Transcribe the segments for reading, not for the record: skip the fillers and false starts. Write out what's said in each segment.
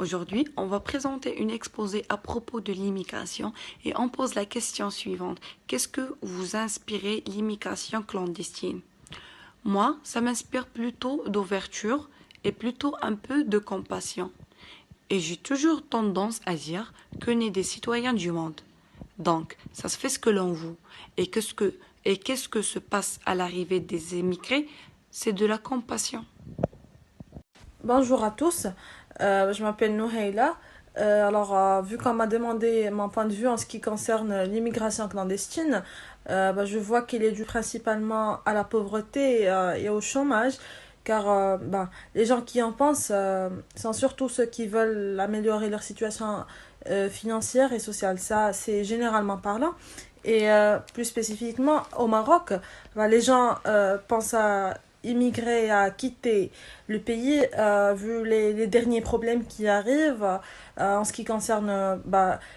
Aujourd'hui, on va présenter une exposé à propos de l'immigration et on pose la question suivante. Qu'est-ce que vous inspirez l'immigration clandestine? Moi, ça m'inspire plutôt d'ouverture et plutôt un peu de compassion. Et j'ai toujours tendance à dire que n'est des citoyens du monde. Donc, ça se fait ce que l'on veut. Et qu'est-ce que se passe à l'arrivée des émigrés? C'est de la compassion. Bonjour à tous, je m'appelle Nouhaila. Vu qu'on m'a demandé mon point de vue en ce qui concerne l'immigration clandestine, je vois qu'il est dû principalement à la pauvreté et au chômage, car les gens qui en pensent sont surtout ceux qui veulent améliorer leur situation financière et sociale. Ça, c'est généralement parlant. Et plus spécifiquement, au Maroc, les gens pensent à immigrer, à quitter le pays, vu les derniers problèmes qui arrivent en ce qui concerne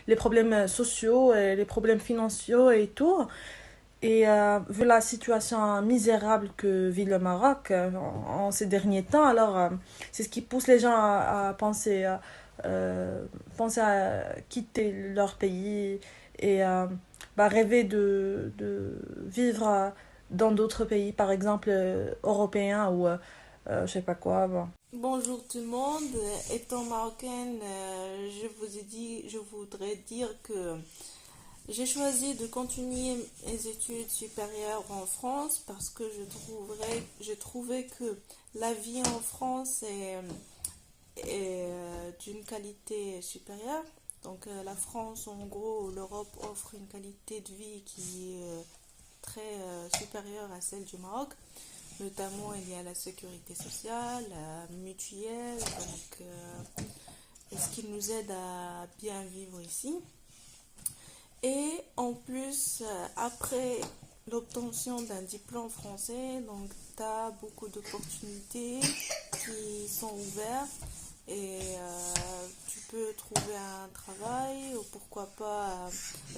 les problèmes sociaux et les problèmes financiers et tout. Et vu la situation misérable que vit le Maroc en ces derniers temps, c'est ce qui pousse les gens à penser à quitter leur pays et rêver de vivre dans d'autres pays, par exemple européens ou je sais pas quoi. Bon. Bonjour tout le monde. Étant marocaine, je voudrais dire que j'ai choisi de continuer mes études supérieures en France parce que je trouvais que la vie en France est d'une qualité supérieure. Donc la France, en gros, l'Europe offre une qualité de vie qui est très supérieure à celle du Maroc. Notamment, il y a la sécurité sociale, la mutuelle, ce qui nous aide à bien vivre ici. Et en plus, après l'obtention d'un diplôme français, donc tu as beaucoup d'opportunités qui sont ouvertes et tu peux trouver un travail ou pourquoi pas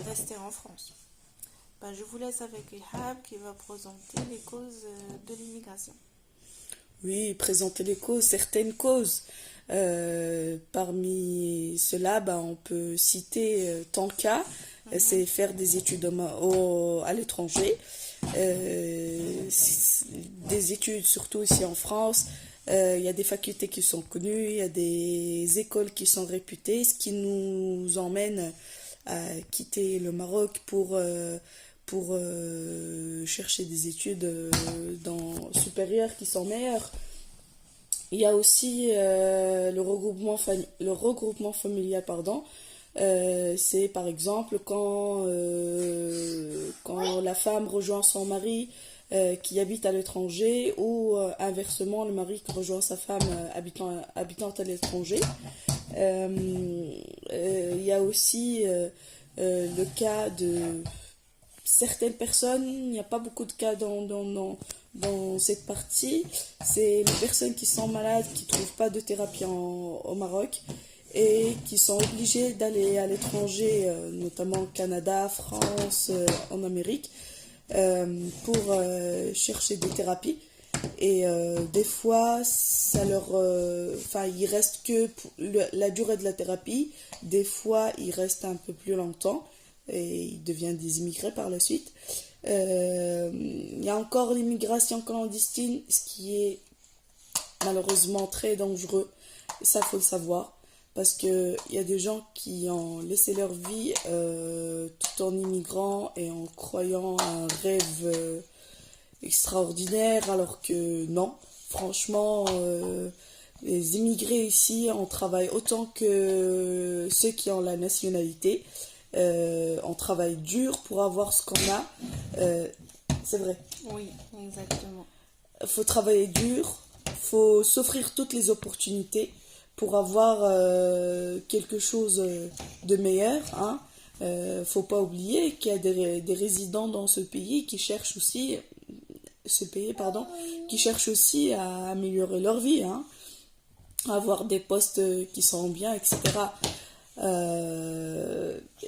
rester en France. Je vous laisse avec Ihab qui va présenter les causes de l'immigration. Oui, présenter les causes, certaines causes. Parmi cela, on peut citer Tanka, c'est faire des études à l'étranger. Des études, surtout ici en France. Il y a des facultés qui sont connues, il y a des écoles qui sont réputées, ce qui nous emmène à quitter le Maroc pour chercher des études supérieures qui sont meilleures. Il y a aussi le regroupement familial, pardon. C'est par exemple quand la femme rejoint son mari qui habite à l'étranger ou inversement le mari qui rejoint sa femme habitante à l'étranger. Il y a aussi le cas de certaines personnes, il n'y a pas beaucoup de cas dans cette partie. C'est les personnes qui sont malades, qui ne trouvent pas de thérapie au Maroc et qui sont obligées d'aller à l'étranger, notamment au Canada, France, en Amérique, pour chercher des thérapies. Et des fois, il reste que pour la durée de la thérapie. Des fois, il reste un peu plus longtemps et ils deviennent des immigrés par la suite. Il y a encore l'immigration clandestine, ce qui est malheureusement très dangereux. Ça, faut le savoir. Parce qu'il y a des gens qui ont laissé leur vie tout en immigrant et en croyant à un rêve extraordinaire, alors que non. Franchement, les immigrés ici, on travaille autant que ceux qui ont la nationalité. On travaille dur pour avoir ce qu'on a. C'est vrai. Oui, exactement. Faut travailler dur, faut s'offrir toutes les opportunités pour avoir quelque chose de meilleur. Hein. Faut pas oublier qu'il y a des résidents dans ce pays qui cherchent aussi, qui cherchent aussi à améliorer leur vie, hein, avoir des postes qui sont bien, etc.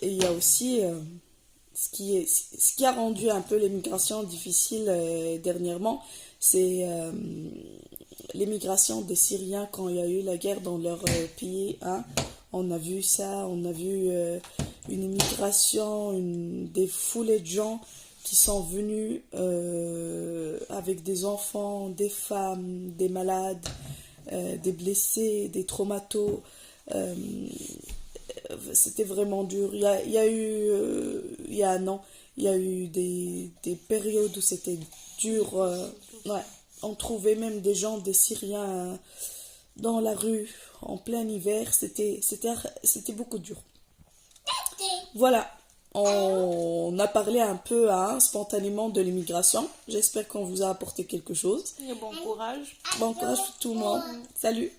Et il y a aussi ce qui a rendu un peu l'émigration difficile dernièrement, c'est l'émigration des Syriens quand il y a eu la guerre dans leur pays. Hein. On a vu ça, on a vu une immigration, des foulées de gens qui sont venus avec des enfants, des femmes, des malades, des blessés, des traumatos. C'était vraiment dur. Il y a un an, il y a eu des périodes où c'était dur. Ouais. On trouvait même des gens, des Syriens, dans la rue en plein hiver. C'était beaucoup dur. Voilà. On a parlé un peu spontanément de l'immigration. J'espère qu'on vous a apporté quelque chose. Et bon courage. Bon courage pour tout le monde. Salut.